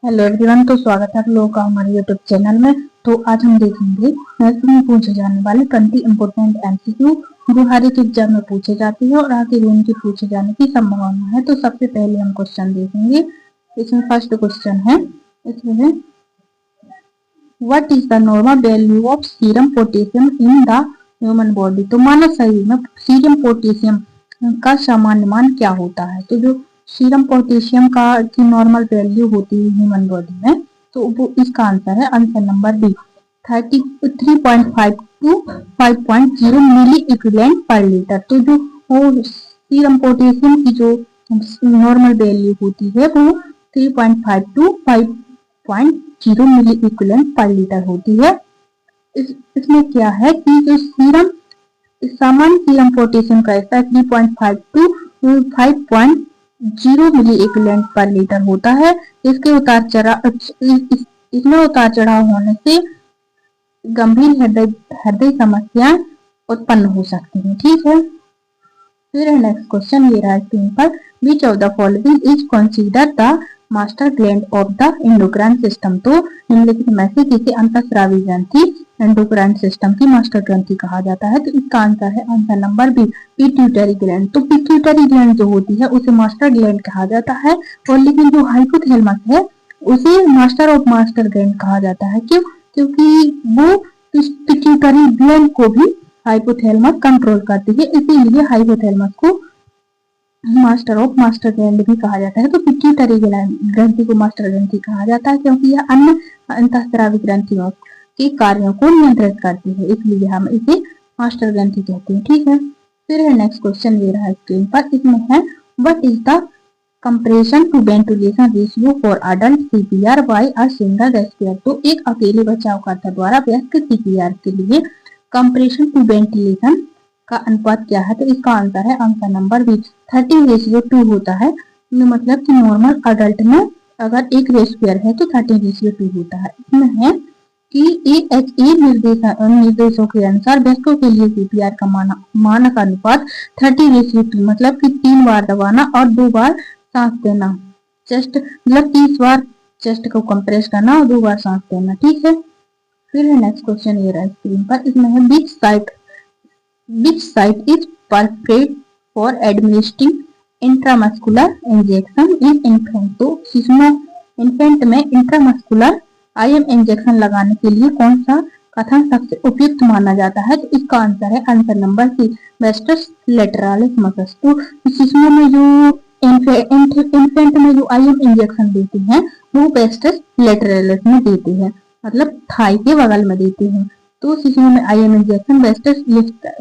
Hello everyone, तो स्वागत है आप लोगों का हमारे यूट्यूब चैनल में। तो आज हम देखेंगे मैथ्स में पूछे जाने वाले 20 इम्पोर्टेंट एमसीक्यू जो हर एक एग्जाम में पूछे जाते हैं और आगे भी उनके पूछे जाने की संभावना है। तो सबसे पहले हम क्वेश्चन देखेंगे। इसमें फर्स्ट क्वेश्चन है, इसमें what is the normal value of serum potassium in the human body. तो मानव शरीर में सीरम पोटेशियम का सामान्य मान क्या होता है। तो जो सीरम पोटेशियम का की नॉर्मल वैल्यू होती है ह्यूमन बॉडी में, तो वो इसका आंसर है answer number B 33.5 to 5.0 milliequivalent per litre. तो जो सीरम पोटेशियम की जो नॉर्मल वैल्यू होती है वो 3.5 to 5.0 milliequivalent per litre होती है। इसमें क्या है कि जो सीरम सामान्य सीरम पोटेशियम का स्तर 3.5 to 5.0 milliequivalent per litre होता है। इसके इसमें उतार चढ़ाव होने से गंभीर हृदय समस्याएं उत्पन्न हो सकती हैं। ठीक है, फिर नेक्स्ट क्वेश्चन ये रहा स्क्रीन पर, which of the following is consider the master gland of the endocrine system. तो निम्नलिखित में से किसी अंतःस्रावी ग्रंथि एंडोक्राइन सिस्टम की मास्टर ग्रंथि कहा जाता है। तो इसका आंसर है answer number B pituitary gland. तो पिट्यूटरी ग्लैंड जो होती है उसे मास्टर ग्लैंड कहा जाता है, और लेकिन जो हाइपोथैलेमस है उसे मास्टर ऑफ मास्टर ग्लैंड कहा जाता है। क्यों? क्योंकि वो पिट्यूटरी ग्लैंड को भी हाइपोथैलेमस कंट्रोल करती है, इसीलिए हाइपोथैलेमस को मास्टर ऑफ मास्टर ग्लैंड भी कहा जाता है। तो पिट्यूटरी ग्रंथि को मास्टर ग्रंथि कहा जाता है क्योंकि यह अन्य अंतःस्रावी ग्रंथियों के कार्यों को नियंत्रित करती है, इसलिए हम इसे मास्टर ग्रंथि कहते हैं। ठीक है, फिर है नेक्स्ट क्वेश्चन ये रहा स्क्रीन पर, इसमें है what is the compression to ventilation ratio for adult CPR by a single respirator. तो एक अकेले बचावकर्ता द्वारा वयस्क सीपीआर के लिए कंप्रेशन टू वेंटिलेशन का अनुपात क्या है। तो इसका आंसर है आंसर नंबर बी 13:2 होता है। मतलब कि नॉर्मल अडल्ट में अगर एक रेस्पियर है तो 13:2 होता है। इसमें है कि AHA निर्देशों के अनुसार वयस्कों के लिए सीपीआर का मानक अनुपात 30:2, मतलब कि 3 बार दबाना और 2 बार सांस देना। चेस्ट मतलब 30 बार चेस्ट को कंप्रेस करना और 2 बार सांस देना। ठीक है, फिर है नेक्स्ट क्वेश्चन ये रहा स्क्रीन पर, इसमें है which site is perfect for administering intramuscular injection in infant। तो शिशुओं इन्फेंट में इंट्रामस्कुलर आईएम इंजेक्शन लगाने के लिए कौन सा कथन सबसे उपयुक्त माना जाता है। तो इसका आंसर है आंसर नंबर सी वेस्टस लेटरालिस मसस। तो शिशुओं में जो इन्फेंट में जो आईएम इंजेक्शन देते हैं वो वेस्टस लेटरालिस में देते हैं, मतलब थाई के बगल में देते हैं। तो शिशुओं में आईएम इंजेक्शन वेस्टस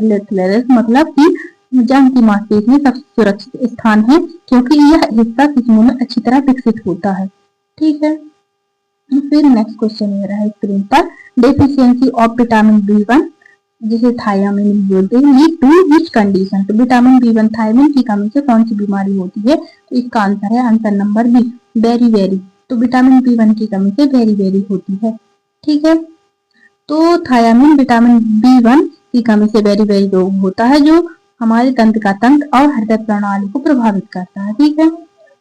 लेटरालिस मतलब कि जंग की मांसपेशी में सबसे सुरक्षित स्थान है, क्योंकि यह हिस्सा शिशुओं में अच्छी तरह विकसित होता है। ठीक है, फिर नेक्स्ट क्वेश्चन ये रहा है स्क्रीन पर, डेफिशिएंसी ऑफ विटामिन B1 जिसे थायामिन बोलते हैं लीड टू विच कंडीशन। तो विटामिन B1 थायमिन की कमी से कौन सी बीमारी होती है। तो इसका आंसर है answer number be very very. तो विटामिन B1 की कमी से वेरी वेरी होती है। ठीक है, तो थायामिन विटामिन B1 की कमी से वेरी वेरी रोग होता है जो हमारे तंत्रिका तंत्र और हृदय प्रणाली को प्रभावित करता है। ठीक है,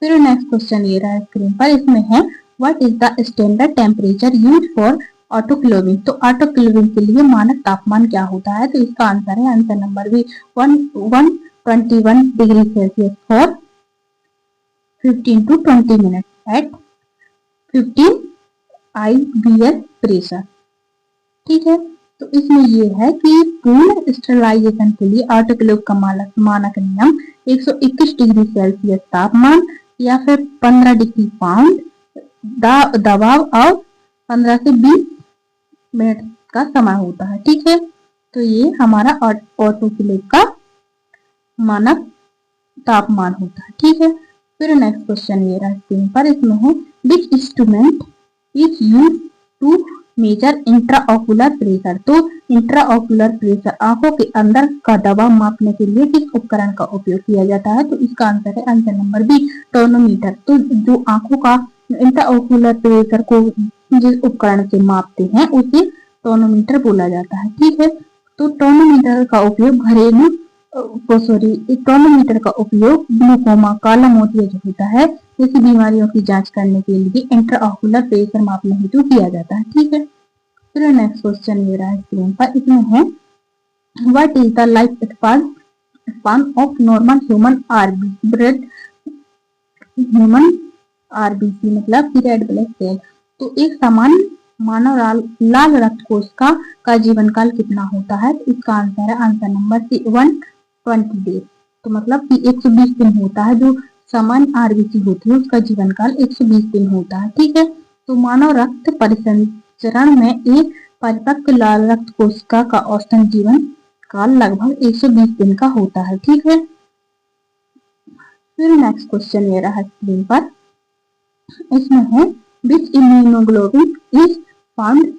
फिर नेक्स्ट क्वेश्चन ये रहा है स्क्रीन पर, इसमें है what is the standard temperature used for autoclaving. तो ऑटोक्लेविंग के लिए मानक तापमान क्या होता है। तो इसका आंसर है answer number B 121 degree Celsius for 15 to 20 minute at 15 IBS pressure. ठीक है, तो इसमें ये है कि पूर्ण स्टेरिलाइजेशन के लिए ऑटोक्लेव का मानक नियम 121 डिग्री सेल्सियस तापमान या फिर 15 डिग्री पाउंड दबाव और 15 से 20 मिनट का समय होता है। ठीक है, तो ये हमारा ऑटोक्लेव का मानक तापमान होता है। ठीक है, फिर नेक्स्ट क्वेश्चन ये रहा स्क्रीन पर, इसमें है which instrument is used to measure intraocular pressure. तो इंट्राओकुलर प्रेशर आंखों के अंदर का दबाव मापने के लिए किस उपकरण का उपयोग किया जाता है। तो इसका आंसर है आंसर नंबर बी टोनोमीटर। तो जो आंखों का इंट्राओकुलर प्रेशर को जिस उपकरण से मापते हैं उसे टोनोमीटर बोला जाता है। ठीक है, तो टोनोमीटर का उपयोग टोनोमीटर का उपयोग ग्लूकोमा काला मोतिया जो होता है जैसी बीमारियों की जांच करने के लिए इंट्राऑक्यूलर प्रेशर मापने हेतु किया जाता है। ठीक है, फिर नेक्स्ट क्वेश्चन ये रहा है स्क्रीन पर, इसमें है what is the life span of normal human RBC मतलब कि रेड ब्लड सेल। तो एक सामान्य मानव लाल रक्त कोशिका का जीवन काल कितना होता है? तो इसका आंसर है आंसर नंबर सी 120 डेज। तो मतलब कि 120 दिन होता है। जो सामान्य आरबीसी होती है उसका जीवन काल 120 दिन होता है। ठीक है, तो मानव रक्त परिसंचरण में एक परिपक्व लाल रक्त कोशिका का औसतन जीवन काल लगभग 120 दिन का होता है। ठीक है, फिर नेक्स्ट क्वेश्चन ये रहा स्क्रीन पर, इसमें है which immunoglobin is found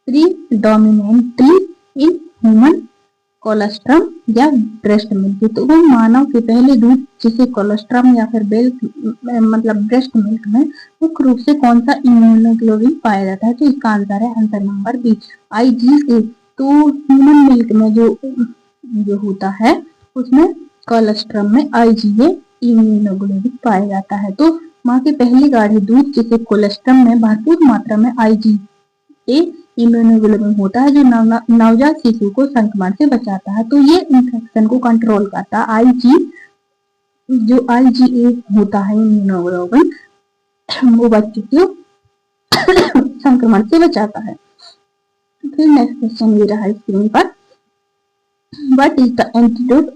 predominantly in human colostrum या ब्रेस्ट मिल्क। तो वो मानव के पहले दूध जिसे कोलेस्ट्रम या फिर मतलब ब्रेस्ट मिल्क में मुख्य रूप से कौन सा इम्यूनोग्लोबिन पाया जाता है? तो इसका आंसर है आंसर नंबर बी IgA। तो ह्यूमन मिल्क में जो होता है उसमें कोलेस्ट्रम में IgA इम्यूनोग्लोबिन पाया जाता है। तो माँ के पहले गाढ़े दूध जिसे कोलेस्ट्रम में भरपूर मात्रा में IgA इम्यूनोग्लोबिन होता है जो नवजात शिशु को संक्रमण से बचाता है। तो ये इन्फेक्शन को कंट्रोल करता है। जो IgA होता है इम्यूनोग्लोबिन वो बच्चों को संक्रमण से बचाता है। फिर नेक्स्ट क्वेश्चन ये रहा स्क्रीन पर, what is the antidote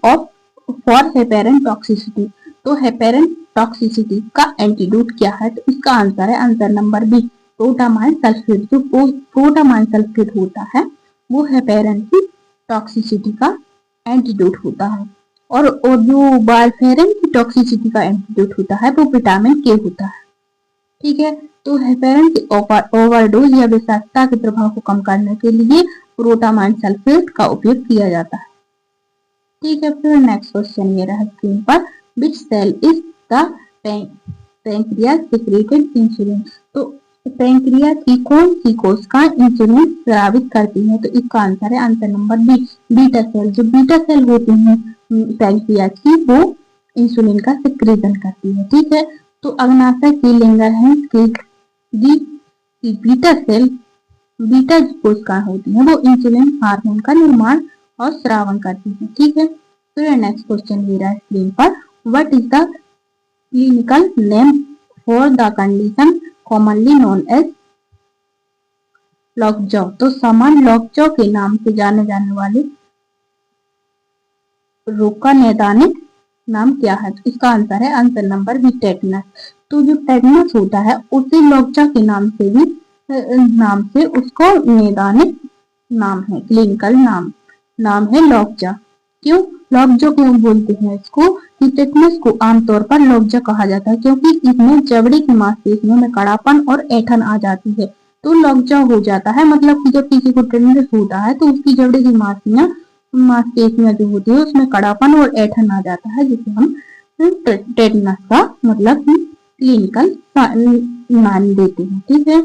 for heparin toxicity. तो हेपेरिन टॉक्सिसिटी का एंटीडोट क्या है? तो इसका आंसर है answer number B protamine sulphate. जो प्रोटामाइन सल्फेट होता है वो हेपेरिन की टॉक्सिसिटी का एंटीडोट होता है। और जो वारफेरिन की टॉक्सिसिटी का एंटीडोट होता है वो विटामिन के होता है। ठीक है, तो हेपेरिन की ओवरडोज या विषाक्तता के प्रभाव को कम करने के लिए प्रोटामाइन सल्फेट का उपयोग किया जाता है। ठीक है, फिर नेक्स्ट क्वेश्चन ये रहा स्क्रीन पर, which cell is the pancreas secreted insulin. तो पैंक्रियास की कौन सी कोशिका इंसुलिन स्रावित करती है? तो इसका आंसर है answer number B beta cell. जो बीटा सेल होती है पैंक्रियास की वो इंसुलिन का सिक्रेशन करती है। ठीक है, तो अग्नाशय की लिंगरहैंस की बीटा सेल बीटा कोशिका होती है वो इंसुलिन हार्मोन का निर्माण और स्रावन करती है। ठीक है, फिर नेक्स्ट क्वेश्चन ये रहा है स्क्रीन पर, what is the clinical name for the condition commonly known as lockjaw. तो सामान्य लॉकजॉ के नाम से जाने जाने वाले रोग का नैदानिक नाम क्या है? तो इसका आंसर है आंसर नंबर बी टेटनस। तो जो टेटनस होता है उसी लॉकजॉ के नाम से उसको नैदानिक नाम है, क्लिनिकल नाम है लॉकजॉ। क्यों लॉकजॉ क्यों बोलते हैं इसको? कि टेटनस को आमतौर पर लॉकजॉ कहा जाता है क्योंकि इसमें जबड़े की मांसपेशियों में कड़ापन और ऐंठन आ जाती है तो लॉकजॉ हो जाता है। मतलब कि जब किसी को टेटनस होता है तो उसकी जबड़े की मांसपेशियां जो होती है उसमें कड़ापन और ऐंठन आ जाता है, जिसे हम टेटनस का मतलब क्लिनिकल नाम देते हैं। ठीक है,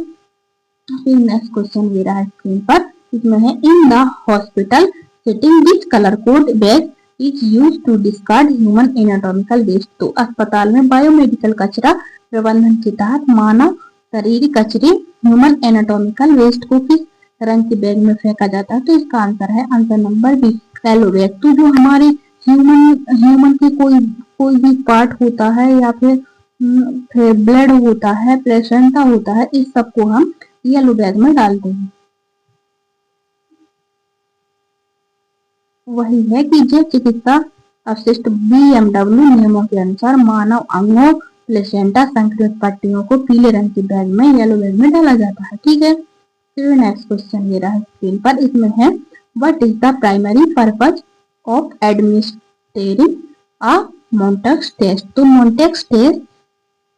फिर नेक्स्ट क्वेश्चन ये रहा स्क्रीन पर, इसमें है in the hospital setting which colour code bag is used to discard human anatomical waste. तो अस्पताल में बायोमेडिकल कचरा प्रबंधन के तहत मानव शारीरिक कचरे ह्यूमन एनाटॉमिकल वेस्ट को किस रंग के बैग में फेंका जाता है? तो इसका आंसर है answer number B yellow bag. तो जो हमारे ह्यूमन के कोई भी पार्ट होता है या फिर ब्लड होता है, प्लेसेंटा होता है, इस सबको हम येलो बैग में डालते हैं। वही है कि जैव चिकित्सा अवशिष्ट BMW नियमों के अनुसार मानव अंगों प्लेसेंटा संकृत पट्टियों को पीले रंग के बैग में येलो बैग में डाला जाता है। ठीक है, फिर नेक्स्ट क्वेश्चन ये रहा स्क्रीन पर, इसमें है what is the primary purpose of administrating a Mantoux test. तो मोन्टेक्स टेस्ट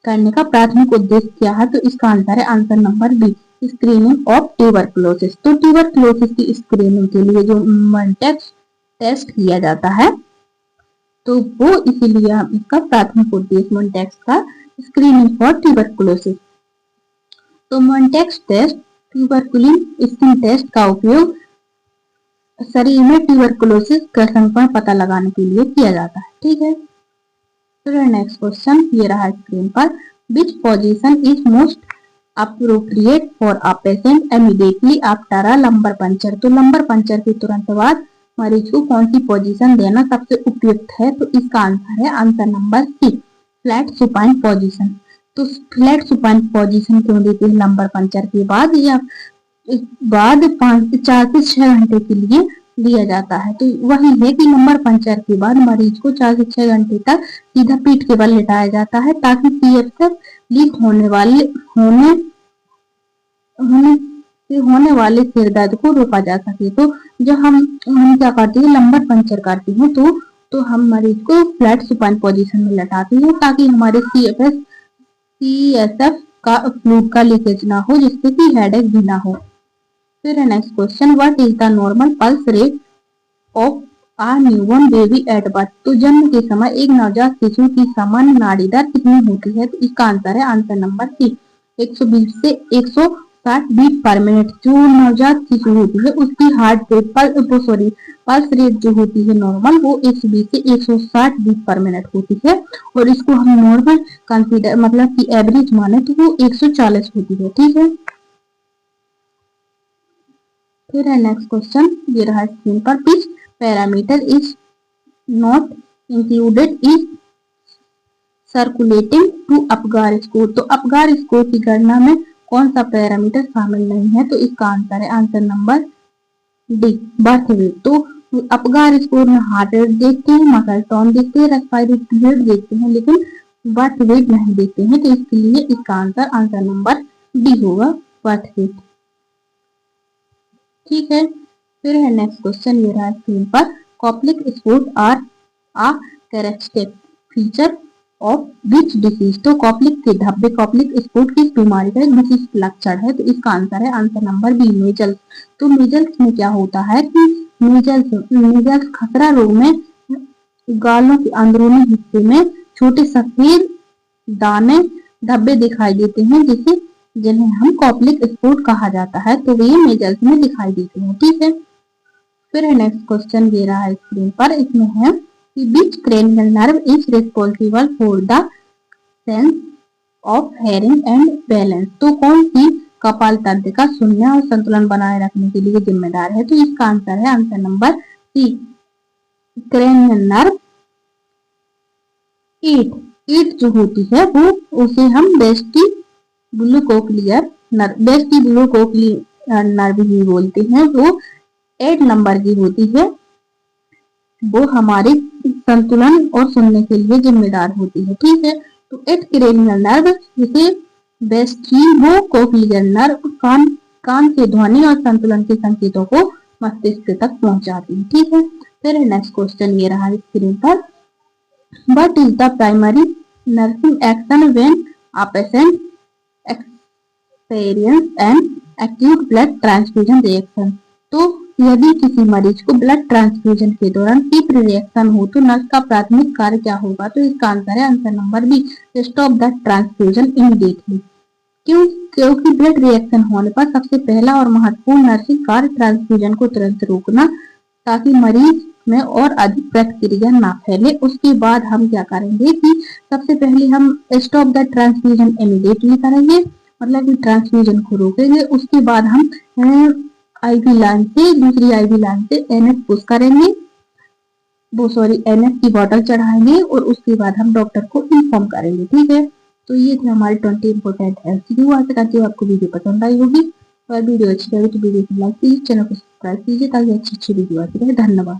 करने का प्राथमिक उद्देश्य क्या है? तो इसका आंसर है answer number B screening of tuberculosis. तो ट्यूबरकुलोसिस की स्क्रीनिंग के लिए जो मोन्टेक्स टेस्ट किया जाता है तो वो इसीलिए हम इसका प्राथमिक उद्देश्य मोन्टेक्स का स्क्रीनिंग फॉर ट्यूबरकुलोसिस। तो Mantoux test tuberculin skin test का उपयोग शरीर में ट्यूबरकुलोसिस का संक्रमण पता लगाने के लिए किया जाता है। ठीक है, फिर नेक्स्ट क्वेश्चन ये रहा स्क्रीन पर, which position is most appropriate for a patient immediately after a lumbar puncture. तो लंबर पंचर के तुरंत बाद मरीज को कौन सी पोजीशन देना सबसे उपयुक्त है? तो इसका आंसर है answer number C, flat supine position. तो फ्लैट सुपाइन पोजीशन क्यों देते हैं लंबर पंचर के बाद या बाद 4 से 6 घंटे के लिए दिया जाता है? तो वही है कि लंबर पंचर के बाद मरीज को 4 से 6 घंटे तक सीधा पीठ के बल लिटाया जाता है ताकि सीएफएस लीक होने वाले सिर दर्द को रोका जा सके। तो जब हम क्या करते हैं लंबर पंचर करते हैं तो हम मरीज को फ्लैट सुपाइन पोजीशन में लटाते हैं ताकि हमारे सीएसएफ का फ्लूइड का लीकेज ना हो, जिससे कि हेडेक भी ना हो। फिर next question, what is the normal pulse rate of a newborn baby at birth. तो जन्म के समय एक नवजात शिशु की सामान्य नाड़ी दर कितनी होती है? तो इसका आंसर है आंसर नंबर सी, 120 से 160 बीट पर मिनट। जो नवजात शिशु होती है उसकी हार्ट रेट पल्स रेट जो होती है नॉर्मल वो 120 से 160 बीट पर मिनट होती है, और इसको हम नॉर्मल कंसीडर मतलब कि एवरेज माने तो वो 140 होती है। ठीक है, फिर है नेक्स्ट क्वेश्चन ये रहा स्क्रीन पर, which parameter is not included is circulating to Apgar score. तो अपगार स्कोर की गणना में कौन सा पैरामीटर शामिल नहीं है? तो इसका आंसर है answer number D, birth weight. तो अपगार स्कोर में हार्ट रेट देखते हैं, मसल टोन देखते हैं, रेस्पिरेटरी रेट देखते हैं, लेकिन बर्थ वेट नहीं देखते हैं। तो इसके लिए इसका आंसर नंबर डी होगा, बर्थ वेट। ठीक है, फिर है नेक्स्ट क्वेश्चन ये रहा स्क्रीन पर, Koplik spots are a characteristic feature of which disease. तो कॉप्लिक के धब्बे कॉप्लिक स्पोर्ट किस बीमारी का एक विशिष्ट लक्षण है? तो इसका आंसर है आंसर नंबर बी, मीजल्स। तो मीजल्स में क्या होता है कि मीजल्स खसरा रोग में गालों के अंदरूनी हिस्से में छोटे सफेद दाने धब्बे दिखाई देते हैं जिन्हें हम कॉप्लिक स्पोर्ट कहा जाता है। तो ये मेजल्स में दिखाई देते हैं। ठीक है, फिर है नेक्स्ट क्वेश्चन ये रहा है स्क्रीन पर, इसमें है कि which cranial nerve is responsible for the sense of hearing and balance. तो कौन सी कपाल तंत्र का सुनने और संतुलन बनाए रखने के लिए जिम्मेदार है? तो इसका आंसर है answer number C, cranial nerve 8 जो होती है वो उसे हम वेस्टिबुलोकोक्लियर नर्व ही बोलते हैं। वो 8 नंबर की होती है, वो हमारे संतुलन और सुनने के लिए जिम्मेदार होती है। ठीक है, तो 8 क्रेनियल नर्व जिसे वेस्टिबुलोकोक्लियर नर्व कान से ध्वनि और संतुलन के संकेतों को मस्तिष्क तक पहुंचाती है। ठीक है, फिर नेक्स्ट क्वेश्चन ये रहा स्क्रीन पर, what is the primary nursing action when a patient experience and acute blood transfusion reaction. तो यदि किसी मरीज को ब्लड ट्रांसफ्यूजन के दौरान तीव्र रिएक्शन हो तो नर्स का प्राथमिक कार्य क्या होगा? तो इसका आंसर है answer number B, stop the transfusion immediately. क्योंकि ब्लड रिएक्शन होने पर सबसे पहला और महत्वपूर्ण नर्सिंग कार्य ट्रांसफ्यूजन को तुरंत रोकना ताकि मरीज में और अधिक प्रतिक्रिया ना फैले। उसके बाद हम क्या करेंगे कि सबसे पहले हम स्टॉप द ट्रांसफ्यूजन इमीडिएटली करेंगे, मतलब कि ट्रांसफ्यूजन को रोकेंगे। उसके बाद हम आईवी लाइन से दूसरी आईवी लाइन से एनएफ पुश करेंगे, एनएफ की बोतल चढ़ाएंगे और उसके बाद हम डॉक्टर को इन्फॉर्म करेंगे। ठीक है, तो ये थे हमारे 20 इंपोर्टेंट एमसीक्यू। आशा करती हूँ आपको वीडियो पसंद आई होगी, और वीडियो अच्छी लगी तो वीडियो को लाइक कीजिए, चैनल को सब्सक्राइब कीजिए ताकि अच्छी वीडियो आती रहे। धन्यवाद।